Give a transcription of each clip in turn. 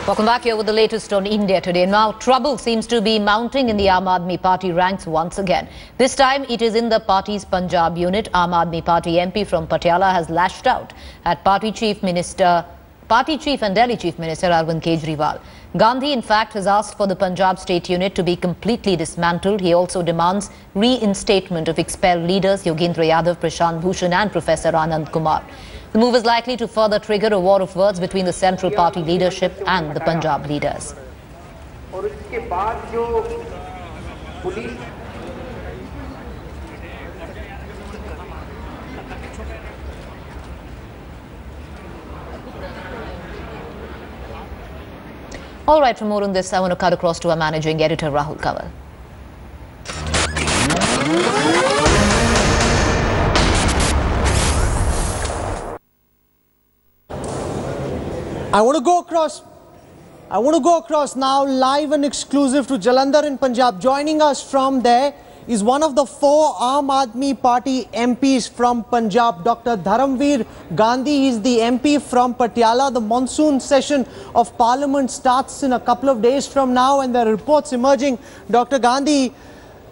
Welcome back here with the latest on India Today. Now, trouble seems to be mounting in the Aam Aadmi Party ranks once again. This time, it is in the party's Punjab unit. Aam Aadmi Party MP from Patiala has lashed out at Party Chief and Delhi Chief Minister Arvind Kejriwal. Gandhi, in fact, has asked for the Punjab state unit to be completely dismantled. He also demands reinstatement of expelled leaders Yogendra Yadav, Prashant Bhushan and Professor Anand Kumar. The move is likely to further trigger a war of words between the central party leadership and the Punjab leaders. All right, for more on this, I want to cut across to our managing editor, Rahul Kanwal. I want to go across now live and exclusive to Jalandhar in Punjab. Joining us from there is one of the 4 Aam Aadmi Party MPs from Punjab, Dr. Dharamveer Gandhi. He is the MP from Patiala. The monsoon session of Parliament starts in a couple of days from now, and there are reports emerging, Dr. Gandhi,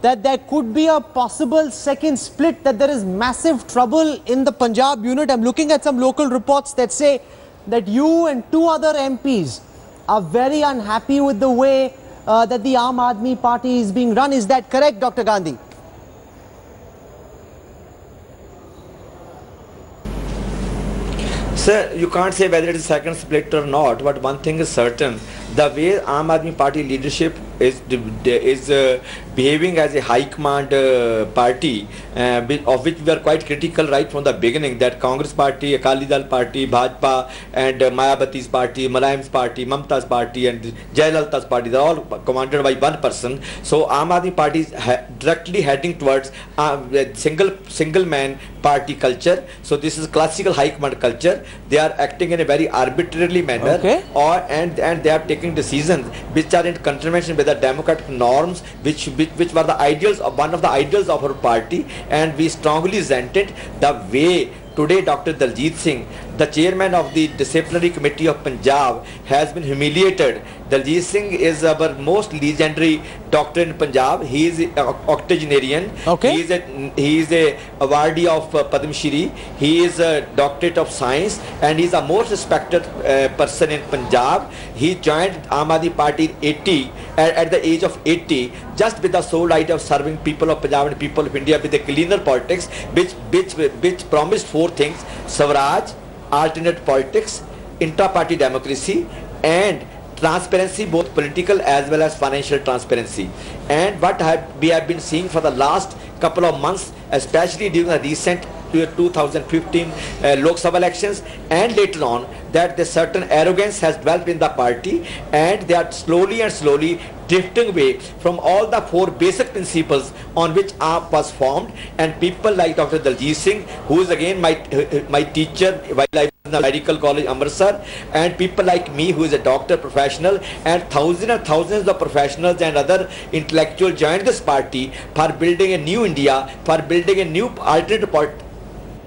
that there could be a possible second split, that there is massive trouble in the Punjab unit. I'm looking at some local reports that say that you and 2 other MPs are very unhappy with the way that the Aam Aadmi Party is being run. Is that correct, Dr. Gandhi? Sir, you can't say whether it is second split or not, but one thing is certain. The way Aam Aadmi Party leadership is behaving as a high command party, of which we are quite critical right from the beginning, that Congress Party, Akali Dal Party, Bhajpa and Mayawati's party, Mulayam's party, Mamta's party and Jayalalitha's party, they are all commanded by one person. So Aam Aadmi Party is directly heading towards single man party culture. So this is classical high command culture. They are acting in a very arbitrarily manner, and they are taking decisions which are in contravention with the democratic norms, which were the ideals of one of the ideals of our party, and we strongly resented the way today Dr. Daljit Singh, the chairman of the disciplinary committee of Punjab, has been humiliated. Daljit Singh is our most legendary doctor in Punjab. He is an octogenarian. He is a awardee of Padma Shri. He is a doctorate of science, and he is the most respected person in Punjab. He joined Aam Aadmi Party at the age of 80, just with the sole idea of serving people of Punjab and people of India with a cleaner politics, which promised 4 things: Swaraj, alternate politics, intra-party democracy, and transparency, both political as well as financial transparency. And what we have been seeing for the last couple of months, especially during the recent 2015 Lok Sabha elections, and later on, that the certain arrogance has developed in the party, and they are slowly drifting away from all the 4 basic principles on which AAP was formed. And people like Dr. Daljit Singh, who is again my teacher while I was in the medical college Amritsar, and people like me, who is a doctor professional, and thousands of professionals and other intellectuals joined this party for building a new India, for building a new alternative party.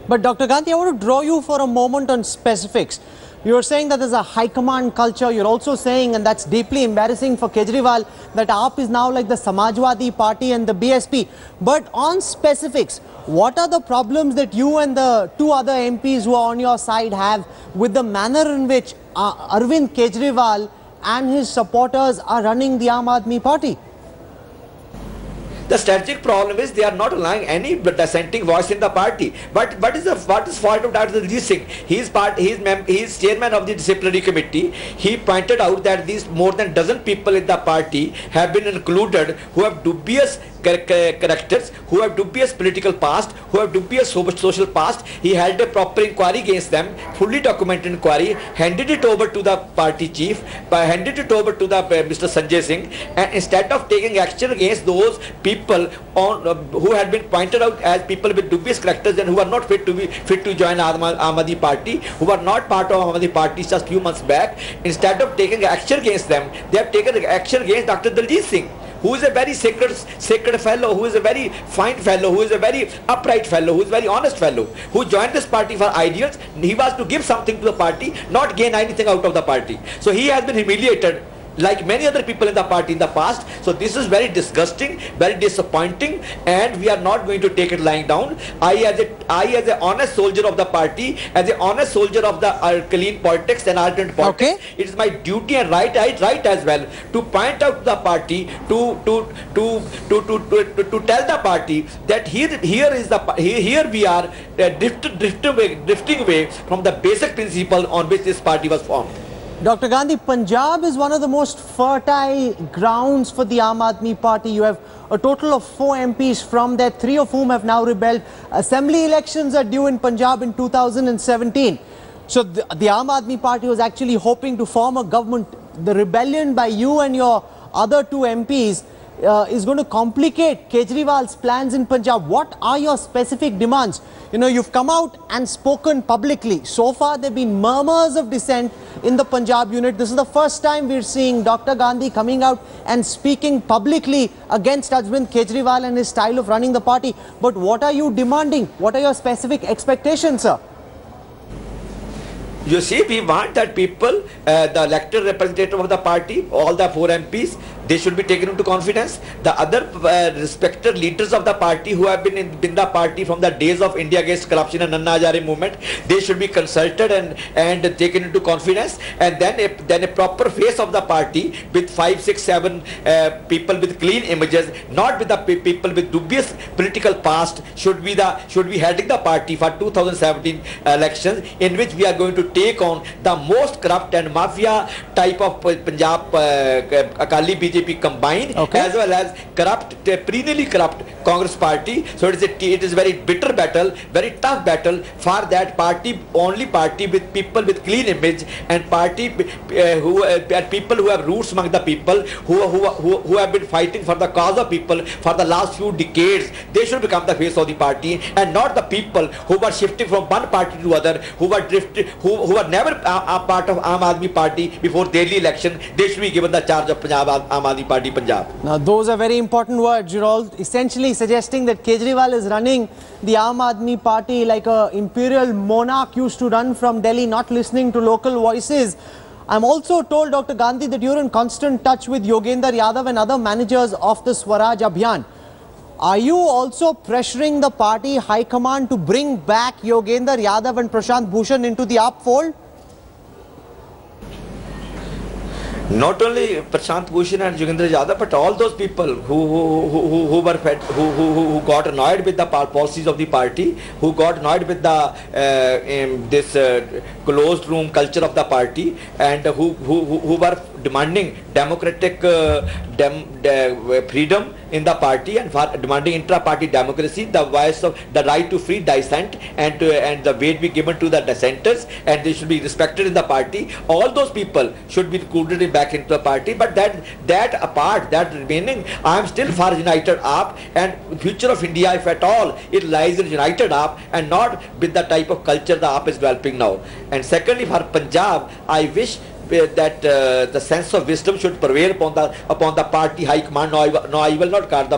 But Dr. Gandhi, I want to draw you for a moment on specifics. You're saying that there's a high command culture. You're also saying, and that's deeply embarrassing for Kejriwal, that AAP is now like the Samajwadi Party and the BSP. But on specifics, what are the problems that you and the 2 other MPs who are on your side have with the manner in which Arvind Kejriwal and his supporters are running the Aam Aadmi Party? The strategic problem is they are not allowing any dissenting voice in the party. But what is fault of Dr. Daljit Singh? He is chairman of the disciplinary committee. He pointed out that these more than dozen people in the party have been included who have dubious characters, who have dubious political past, who have dubious social past. He held a proper inquiry against them, fully documented inquiry, handed it over to the party chief, handed it over to the Mr. Sanjay Singh, and instead of taking action against those people who had been pointed out as people with dubious characters and who are not fit to join Aam Aadmi Party, who are not part of Aam Aadmi Party just few months back, instead of taking action against them, they have taken action against Dr. Daljit Singh, who is a very sacred fellow, who is a very fine fellow, who is a very upright fellow, who is a very honest fellow, who joined this party for ideals. He was to give something to the party, not gain anything out of the party. So he has been humiliated like many other people in the party in the past. So this is very disgusting, very disappointing, and we are not going to take it lying down. I as an honest soldier of the party, as an honest soldier of the clean politics and alternate politics, it is my duty and right as well to point out to the party, to tell the party that here we are drifting away from the basic principle on which this party was formed. Dr. Gandhi, Punjab is one of the most fertile grounds for the Aam Aadmi Party. You have a total of 4 MPs from there, 3 of whom have now rebelled. Assembly elections are due in Punjab in 2017. So the Aam Aadmi Party was actually hoping to form a government. The rebellion by you and your other 2 MPs is going to complicate Kejriwal's plans in Punjab. What are your specific demands? You know, you've come out and spoken publicly. So far, there have been murmurs of dissent in the Punjab unit. This is the first time we're seeing Dr. Gandhi coming out and speaking publicly against Arvind Kejriwal and his style of running the party. But what are you demanding? What are your specific expectations, sir? You see, we want that people, the elected representative of the party, all the 4 MPs, they should be taken into confidence. The other respected leaders of the party who have been in the party from the days of India Against Corruption and Anna Hazare movement, they should be consulted and taken into confidence. And then a proper face of the party with 5, 6, 7 people with clean images, not with the people with dubious political past, should be heading the party for 2017 elections, in which we are going to take on the most corrupt and mafia type of Punjab Akali BJP combined, as well as perennially corrupt Congress party. So it is very bitter battle, very tough battle for that party, only party with people with clean image, and party people who have roots among the people, who have been fighting for the cause of people for the last few decades. They should become the face of the party, and not the people who were shifting from one party to other, who were never a part of Aam Aadmi Party before Delhi election. They should be given the charge of Punjab Aam Aadmi Party Punjab. Now those are very important words. You're all essentially suggesting that Kejriwal is running the Aam Aadmi Party like a imperial monarch used to run from Delhi, not listening to local voices. I'm also told, Dr. Gandhi, that you're in constant touch with Yogendra Yadav and other managers of the Swaraj Abhiyan. Are you also pressuring the party high command to bring back Yogendra Yadav and Prashant Bhushan into the AAP fold? Not only Prashant Bhushan and Yogendra Yadav, but all those people who got annoyed with the policies of the party, who got annoyed with the this closed room culture of the party, and who were demanding democratic freedom in the party, and for demanding intra-party democracy, the voice of the right to free dissent, and the weight be given to the dissenters, and they should be respected in the party. All those people should be included back into the party. But that apart, that remaining, I am still for united AAP, and future of India, if at all, it lies in united AAP and not with the type of culture the AAP is developing now. And secondly, for Punjab, I wish that the sense of wisdom should prevail upon the party high command. No, I will not call the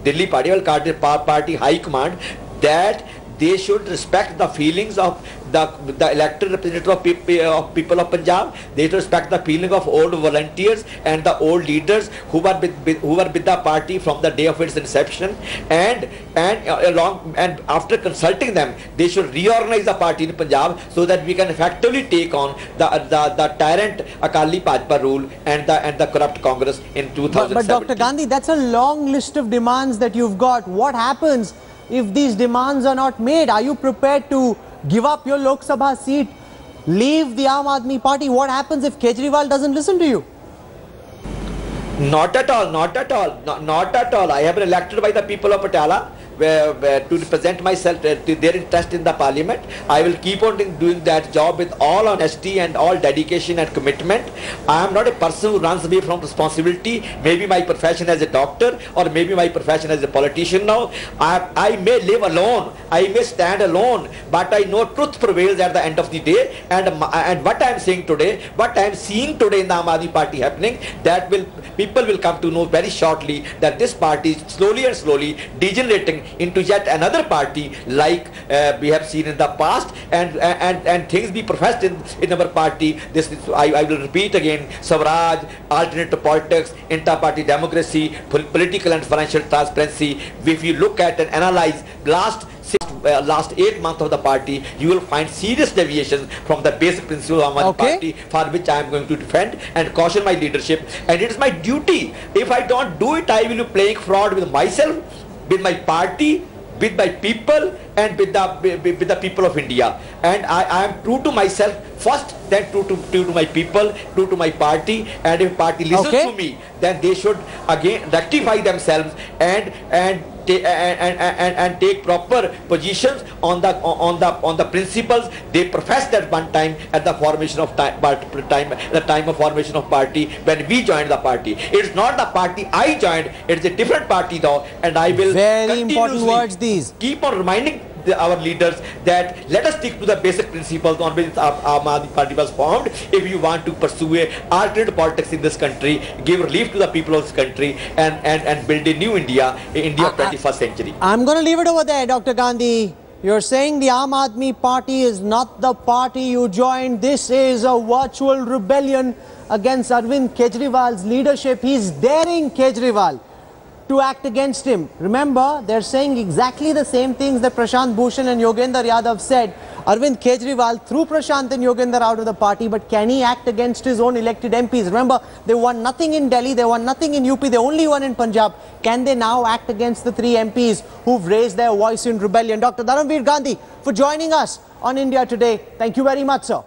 Delhi party. I will call the party high command, that they should respect the feelings of the elected representative of people of Punjab. They should respect the feeling of old volunteers and the old leaders who were with the party from the day of its inception, and after consulting them, they should reorganize the party in Punjab so that we can effectively take on the tyrant Akali Bhajpa rule and the corrupt Congress in 2017. But Dr. Gandhi, that's a long list of demands that you've got. What happens if these demands are not made? Are you prepared to give up your Lok Sabha seat, leave the Aam Aadmi Party? What happens if Kejriwal doesn't listen to you? Not at all, not at all, not at all. I have been elected by the people of Patiala. to represent myself to their interest in the parliament. I will keep on doing that job with all honesty and all dedication and commitment. I am not a person who runs away from responsibility. Maybe my profession as a doctor or maybe my profession as a politician now. I may live alone, I may stand alone, but I know truth prevails at the end of the day. And what I am saying today, what I am seeing today in the Aam Aadmi Party happening, that people will come to know very shortly that this party is slowly and slowly degenerating into yet another party, like we have seen in the past, and things be professed in our party. I will repeat again: Swaraj, alternative politics, inter-party democracy, political and financial transparency. If you look at and analyze last 8 months of the party, you will find serious deviations from the basic principles of our party, for which I am going to defend and caution my leadership. And it is my duty. If I don't do it, I will be playing fraud with myself, with my party, with my people, and with the people of India. And I am true to myself first, then true to my people, true to my party. And if party listens to me, then they should again rectify themselves and take proper positions on the principles they professed at one time at the formation of the time of formation of party, when we joined the party. It's not the party I joined, it's a different party though, and I will very important words these. Keep on reminding our leaders that let us stick to the basic principles on which Aam Aadmi Party was formed. If you want to pursue a alternate politics in this country, give relief to the people of this country, and build a new India, India of 21st century. I'm going to leave it over there, Dr. Gandhi. You're saying the Aam Aadmi Party is not the party you joined. This is a virtual rebellion against Arvind Kejriwal's leadership. He's daring Kejriwal to act against him. Remember, they're saying exactly the same things that Prashant Bhushan and Yogendra Yadav said. Arvind Kejriwal threw Prashant and Yogendra out of the party, but can he act against his own elected MPs? Remember, they won nothing in Delhi, they won nothing in UP, they only won in Punjab. Can they now act against the 3 MPs who've raised their voice in rebellion? Dr. Dharamveer Gandhi, for joining us on India Today. Thank you very much, sir.